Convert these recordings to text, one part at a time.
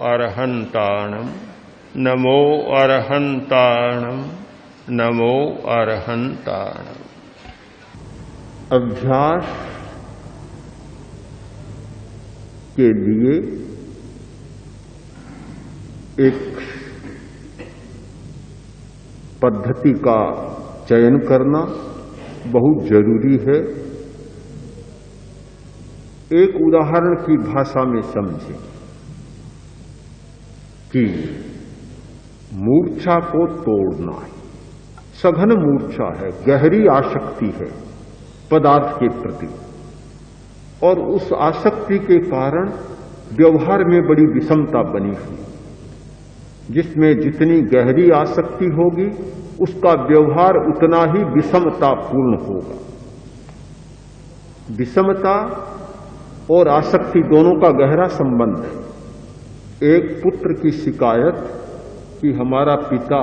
अरहन्ताणम् नमो अरहन्ताणम् नमो अरहन्ताणम्। अभ्यास के लिए एक पद्धति का चयन करना बहुत जरूरी है। एक उदाहरण की भाषा में समझें कि मूर्छा को तोड़ना है, सघन मूर्छा है, गहरी आसक्ति है पदार्थ के प्रति, और उस आसक्ति के कारण व्यवहार में बड़ी विषमता बनी हुई। जिसमें जितनी गहरी आसक्ति होगी उसका व्यवहार उतना ही विषमतापूर्ण होगा। विषमता और आसक्ति दोनों का गहरा संबंध है। एक पुत्र की शिकायत कि हमारा पिता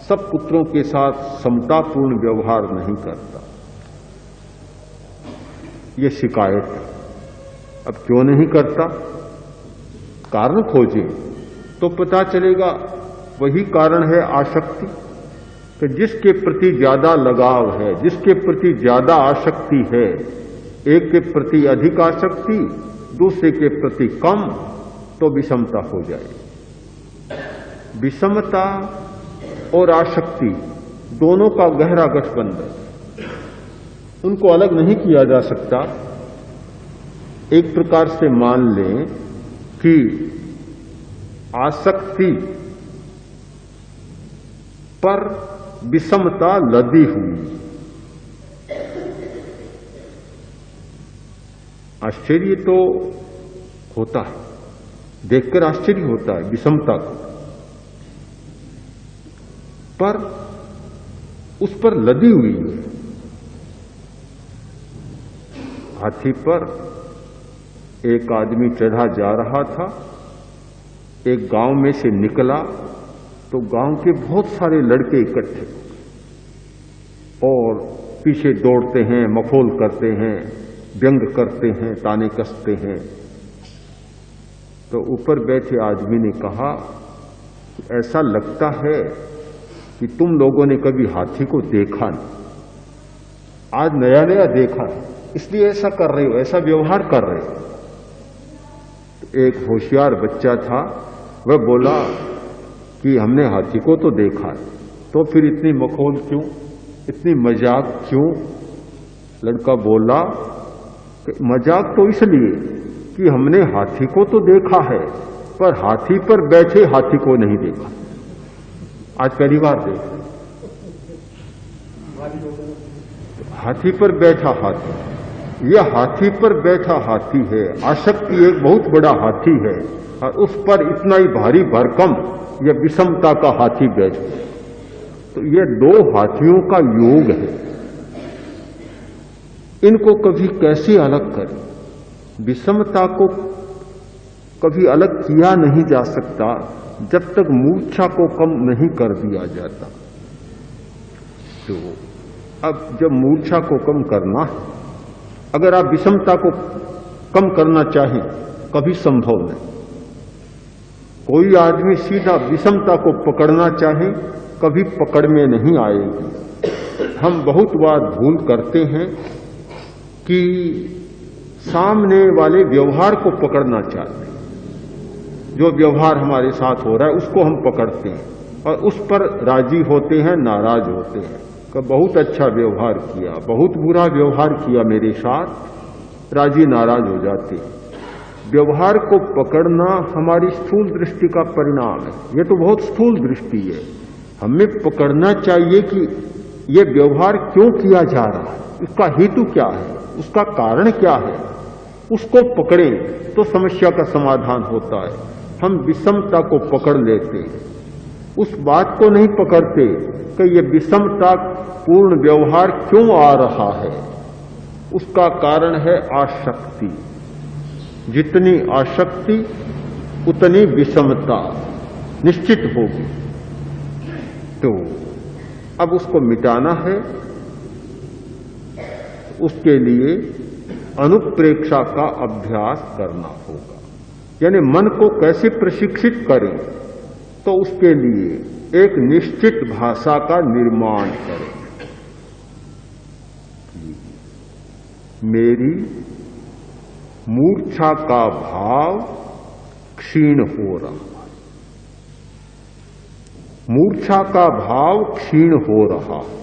सब पुत्रों के साथ समतापूर्ण व्यवहार नहीं करता, ये शिकायत है। अब क्यों नहीं करता, कारण खोजें तो पता चलेगा वही कारण है आसक्ति। कि जिसके प्रति ज्यादा लगाव है, जिसके प्रति ज्यादा आसक्ति है, एक के प्रति अधिक आसक्ति, दूसरे के प्रति कम, तो विषमता हो जाए। विषमता और आसक्ति दोनों का गहरा गठबंधन, उनको अलग नहीं किया जा सकता। एक प्रकार से मान लें कि आसक्ति पर विषमता लदी हुई। आश्चर्य तो होता है, देखकर आश्चर्य होता है विषमता को, पर उस पर लदी हुई है। हाथी पर एक आदमी चढ़ा जा रहा था, एक गांव में से निकला तो गांव के बहुत सारे लड़के इकट्ठे और पीछे दौड़ते हैं, मखौल करते हैं, व्यंग करते हैं, ताने कसते हैं। तो ऊपर बैठे आदमी ने कहा, ऐसा लगता है कि तुम लोगों ने कभी हाथी को देखा नहीं, आज नया नया देखा है, इसलिए ऐसा कर रहे हो, ऐसा व्यवहार कर रहे हो। तो एक होशियार बच्चा था, वह बोला कि हमने हाथी को तो देखा है, तो फिर इतनी मखौल क्यों, इतनी मजाक क्यों? लड़का बोला कि मजाक तो इसलिए कि हमने हाथी को तो देखा है, पर हाथी पर बैठे हाथी को नहीं देखा। आज पहली बार देखा हाथी पर बैठा हाथी। यह हाथी पर बैठा हाथी है, आसक्ति एक बहुत बड़ा हाथी है, और उस पर इतना ही भारी भरकम यह विषमता का हाथी बैठ गया। तो यह दो हाथियों का योग है। इनको कभी कैसे अलग करें? विषमता को कभी अलग किया नहीं जा सकता जब तक मूर्छा को कम नहीं कर दिया जाता। तो अब जब मूर्छा को कम करना है, अगर आप विषमता को कम करना चाहें, कभी संभव नहीं। कोई आदमी सीधा विषमता को पकड़ना चाहे, कभी पकड़ में नहीं आएगी। हम बहुत बार भूल करते हैं कि सामने वाले व्यवहार को पकड़ना चाहते हैं। जो व्यवहार हमारे साथ हो रहा है उसको हम पकड़ते हैं और उस पर राजी होते हैं, नाराज होते हैं कि बहुत अच्छा व्यवहार किया, बहुत बुरा व्यवहार किया मेरे साथ, राजी नाराज हो जाते हैं। व्यवहार को पकड़ना हमारी स्थूल दृष्टि का परिणाम है। यह तो बहुत स्थूल दृष्टि है। हमें पकड़ना चाहिए कि यह व्यवहार क्यों किया जा रहा है, इसका हेतु क्या है, उसका कारण क्या है। उसको पकड़ें तो समस्या का समाधान होता है। हम विषमता को पकड़ लेते हैं, उस बात को नहीं पकड़ते कि यह विषमता पूर्ण व्यवहार क्यों आ रहा है। उसका कारण है आसक्ति। जितनी आसक्ति उतनी विषमता निश्चित होगी। तो अब उसको मिटाना है, उसके लिए अनुप्रेक्षा का अभ्यास करना होगा। यानी मन को कैसे प्रशिक्षित करें, तो उसके लिए एक निश्चित भाषा का निर्माण करें। मेरी मूर्छा का भाव क्षीण हो रहा है, मूर्छा का भाव क्षीण हो रहा है।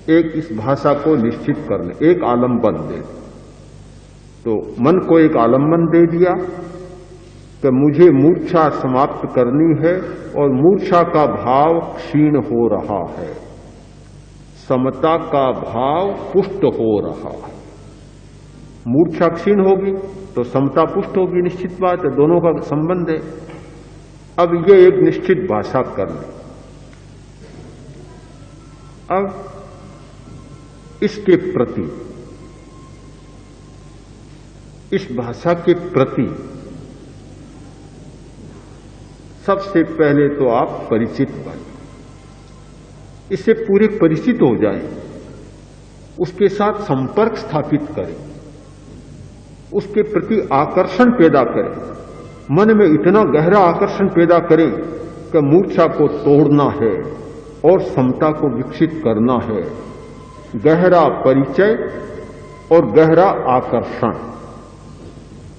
एक इस भाषा को निश्चित करने, एक आलंबन दे, तो मन को एक आलंबन दे दिया कि मुझे मूर्छा समाप्त करनी है और मूर्छा का भाव क्षीण हो रहा है, समता का भाव पुष्ट हो रहा है। मूर्छा क्षीण होगी तो समता पुष्ट होगी, निश्चित बात है, दोनों का संबंध है। अब ये एक निश्चित भाषा कर ले। अब इसके प्रति, इस भाषा के प्रति सबसे पहले तो आप परिचित बने, इससे पूरे परिचित हो जाएं, उसके साथ संपर्क स्थापित करें, उसके प्रति आकर्षण पैदा करें, मन में इतना गहरा आकर्षण पैदा करें कि मूर्छा को तोड़ना है और समता को विकसित करना है। गहरा परिचय और गहरा आकर्षण,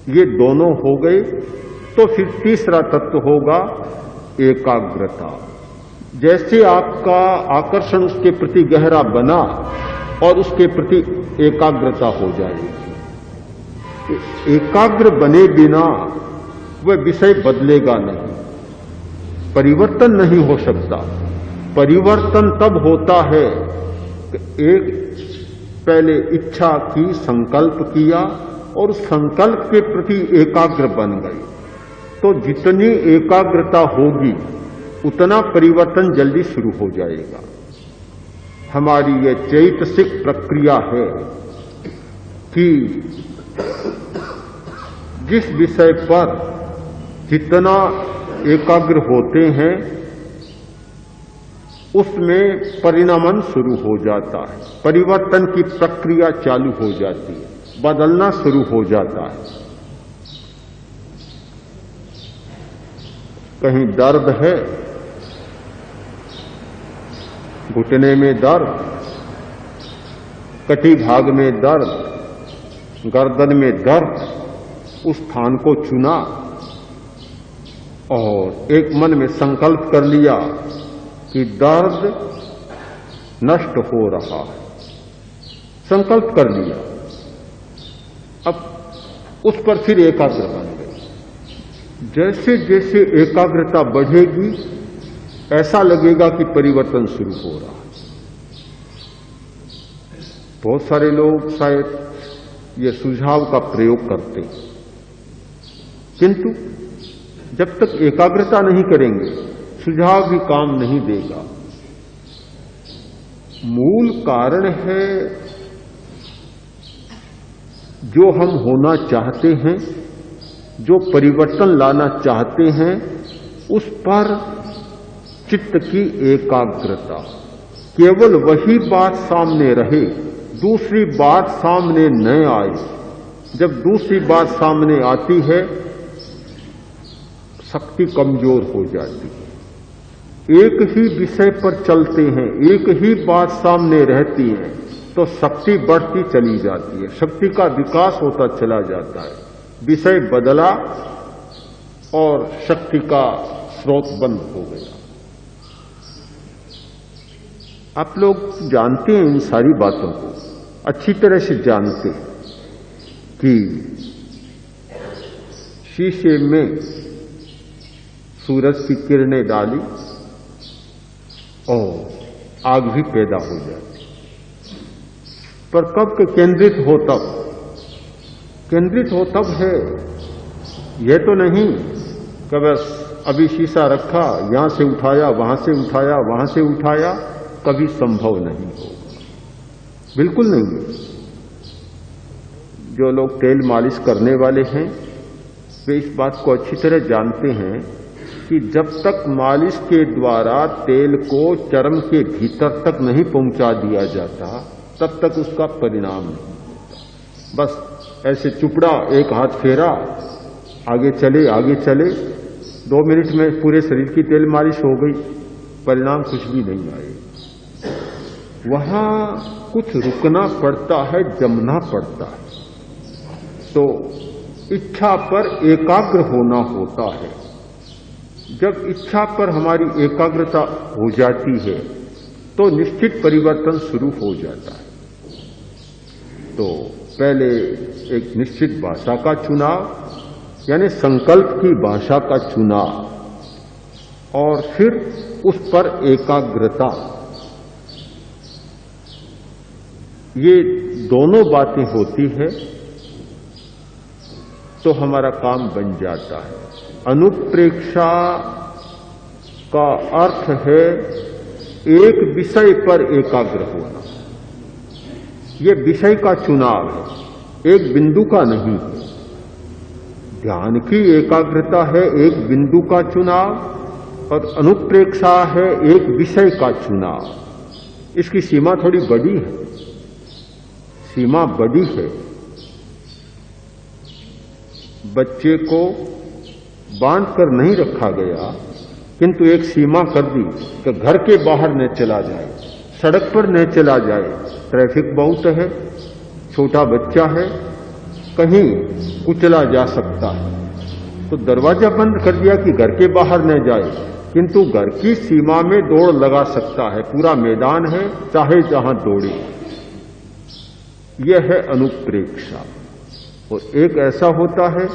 ये दोनों हो गए। तो फिर तीसरा तत्व होगा एकाग्रता। जैसे आपका आकर्षण उसके प्रति गहरा बना और उसके प्रति एकाग्रता हो जाएगी। एकाग्र बने बिना वह विषय बदलेगा नहीं, परिवर्तन नहीं हो सकता। परिवर्तन तब होता है कि एक पहले इच्छा की, संकल्प किया और संकल्प के प्रति एकाग्र बन गई। तो जितनी एकाग्रता होगी उतना परिवर्तन जल्दी शुरू हो जाएगा। हमारी ये चैतसिक प्रक्रिया है कि जिस विषय पर जितना एकाग्र होते हैं उसमें परिणमन शुरू हो जाता है, परिवर्तन की प्रक्रिया चालू हो जाती है, बदलना शुरू हो जाता है। कहीं दर्द है, घुटने में दर्द, कटी भाग में दर्द, गर्दन में दर्द, उस स्थान को चुना और एक मन में संकल्प कर लिया कि दर्द नष्ट हो रहा है, संकल्प कर लिया। अब उस पर फिर एकाग्र बन गई। जैसे जैसे एकाग्रता बढ़ेगी ऐसा लगेगा कि परिवर्तन शुरू हो रहा है। बहुत सारे लोग शायद ये सुझाव का प्रयोग करते हैं, किंतु जब तक एकाग्रता नहीं करेंगे सुझाव भी काम नहीं देगा। मूल कारण है जो हम होना चाहते हैं, जो परिवर्तन लाना चाहते हैं, उस पर चित्त की एकाग्रता। केवल वही बात सामने रहे, दूसरी बात सामने न आए। जब दूसरी बात सामने आती है शक्ति कमजोर हो जाती है। एक ही विषय पर चलते हैं, एक ही बात सामने रहती है तो शक्ति बढ़ती चली जाती है, शक्ति का विकास होता चला जाता है। विषय बदला और शक्ति का स्रोत बंद हो गया। आप लोग जानते हैं इन सारी बातों को, अच्छी तरह से जानते हैं कि शीशे में सूरज की किरणें डाली और आग भी पैदा हो जाती, पर कब केंद्रित हो तब, केंद्रित हो तब है। यह तो नहीं कि बस अभी शीशा रखा, यहां से उठाया, वहां से उठाया, वहां से उठाया, कभी संभव नहीं होगा, बिल्कुल नहीं। जो लोग तेल मालिश करने वाले हैं वे इस बात को अच्छी तरह जानते हैं कि जब तक मालिश के द्वारा तेल को चर्म के भीतर तक नहीं पहुंचा दिया जाता तब तक उसका परिणाम नहीं होता। बस ऐसे चुपड़ा एक हाथ फेरा आगे चले 2 मिनट में पूरे शरीर की तेल मालिश हो गई, परिणाम कुछ भी नहीं आए। वहां कुछ रुकना पड़ता है, जमना पड़ता है। तो इच्छा पर एकाग्र होना होता है। जब इच्छा पर हमारी एकाग्रता हो जाती है तो निश्चित परिवर्तन शुरू हो जाता है। तो पहले एक निश्चित भाषा का चुनाव, यानी संकल्प की भाषा का चुनाव, और फिर उस पर एकाग्रता, ये दोनों बातें होती है तो हमारा काम बन जाता है। अनुप्रेक्षा का अर्थ है एक विषय पर एकाग्र होना। यह विषय का चुनाव है, एक बिंदु का नहीं है। ध्यान की एकाग्रता है एक बिंदु का चुनाव, और अनुप्रेक्षा है एक विषय का चुनाव। इसकी सीमा थोड़ी बड़ी है, सीमा बड़ी है। बच्चे को बांध कर नहीं रखा गया, किंतु एक सीमा कर दी कि घर के बाहर न चला जाए, सड़क पर न चला जाए। ट्रैफिक बहुत है, छोटा बच्चा है, कहीं कुचला जा सकता है, तो दरवाजा बंद कर दिया कि घर के बाहर न जाए, किंतु घर की सीमा में दौड़ लगा सकता है। पूरा मैदान है, चाहे जहां दौड़े। यह है अनुप्रेक्षा। और एक ऐसा होता है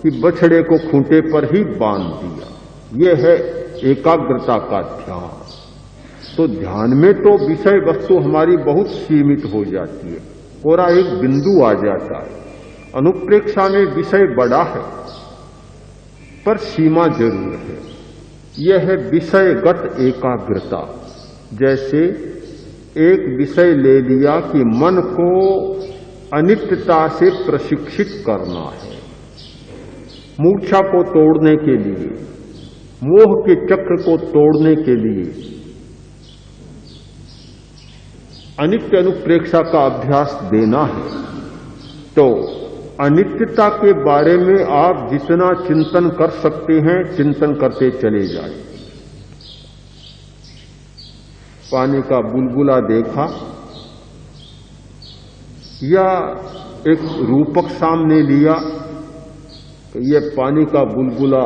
कि बछड़े को खूंटे पर ही बांध दिया, यह है एकाग्रता का ध्यान। तो ध्यान में तो विषय वस्तु हमारी बहुत सीमित हो जाती है, पूरा एक बिंदु आ जाता है। अनुप्रेक्षा में विषय बड़ा है पर सीमा जरूर है। यह है विषयगत एकाग्रता। जैसे एक विषय ले लिया कि मन को अनित्यता से प्रशिक्षित करना है, मूर्छा को तोड़ने के लिए, मोह के चक्र को तोड़ने के लिए अनित्य अनुप्रेक्षा का अभ्यास देना है। तो अनित्यता के बारे में आप जितना चिंतन कर सकते हैं, चिंतन करते चले जाएं। पानी का बुलबुला देखा या एक रूपक सामने लिया तो यह पानी का बुलबुला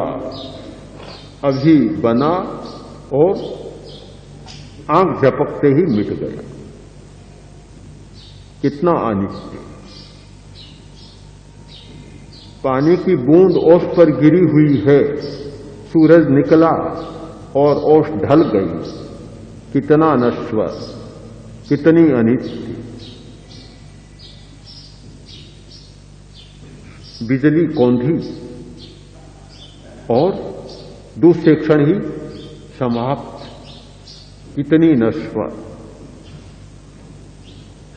अभी बना और आंख झपकते ही मिट गया। कितना अनित्य। पानी की बूंद ओस पर गिरी हुई है, सूरज निकला और ओस ढल गई। कितना नश्वर, कितनी अनित्य। बिजली कौंधी और दूसरे क्षण ही समाप्त। कितनी नश्वर।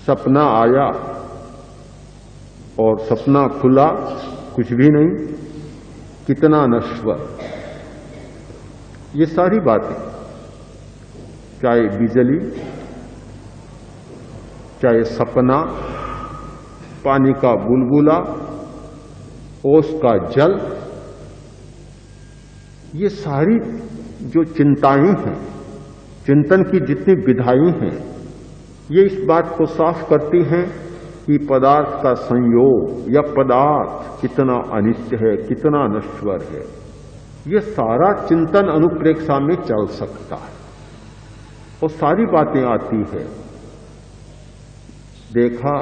सपना आया और सपना खुला, कुछ भी नहीं। कितना नश्वर। ये सारी बातें, चाहे बिजली, चाहे सपना, पानी का बुलबुला, ओस का जल, ये सारी जो चिंताएं हैं, चिंतन की जितनी विधाएं हैं, ये इस बात को साफ करती हैं कि पदार्थ का संयोग या पदार्थ कितना अनित्य है, कितना नश्वर है। ये सारा चिंतन अनुप्रेक्षा में चल सकता है और सारी बातें आती है। देखा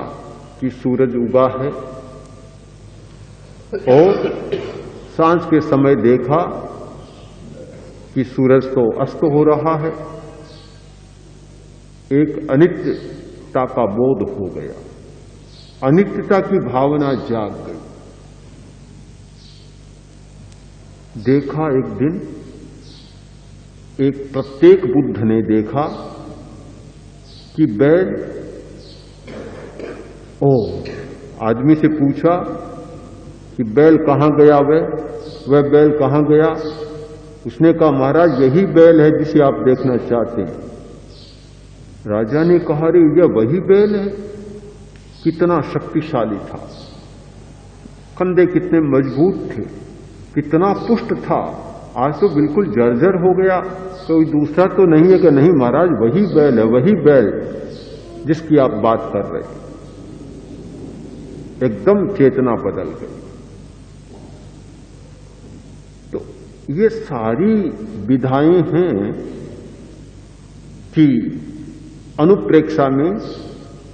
कि सूरज उगा है और सांझ के समय देखा कि सूरज तो अस्त हो रहा है। एक अनित्यता का बोध हो गया, अनित्यता की भावना जाग गई। देखा एक दिन, एक प्रत्येक बुद्ध ने देखा कि बैल, आदमी से पूछा कि बैल कहां गया, वह बैल कहां गया। उसने कहा महाराज यही बैल है जिसे आप देखना चाहते हैं। राजा ने कहा रे यह वही बैल है। कितना शक्तिशाली था, कंधे कितने मजबूत थे, कितना पुष्ट था, आज तो बिल्कुल जर्जर हो गया। कोई दूसरा तो नहीं है कि नहीं महाराज वही बैल है, वही बैल जिसकी आप बात कर रहे हैं। एकदम चेतना बदल गई। तो ये सारी विधाएं हैं कि अनुप्रेक्षा में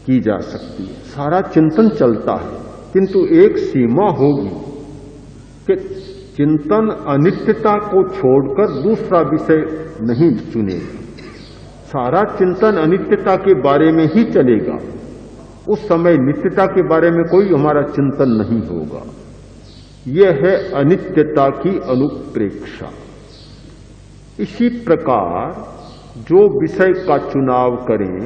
की जा सकती है। सारा चिंतन चलता है, किंतु एक सीमा होगी कि चिंतन अनित्यता को छोड़कर दूसरा विषय नहीं चुनेगा। सारा चिंतन अनित्यता के बारे में ही चलेगा। उस समय नित्यता के बारे में कोई हमारा चिंतन नहीं होगा। यह है अनित्यता की अनुप्रेक्षा। इसी प्रकार जो विषय का चुनाव करें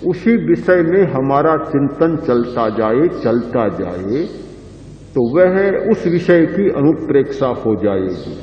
उसी विषय में हमारा चिंतन चलता जाए तो वह उस विषय की अनुप्रेक्षा हो जाएगी।